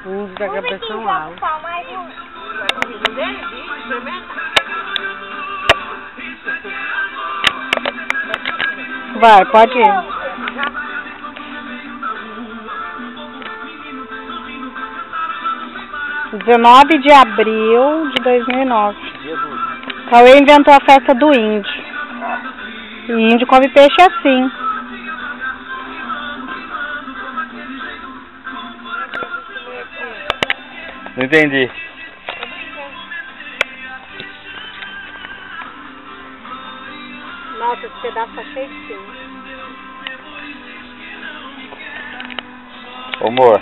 Índio da cabeção alta. Vai, pode ir. 19 de abril de 2009. Cauê inventou a festa do índio. E índio come peixe assim. Não entendi. Nossa, esse pedaço tá cheio de fio. Ô, amor.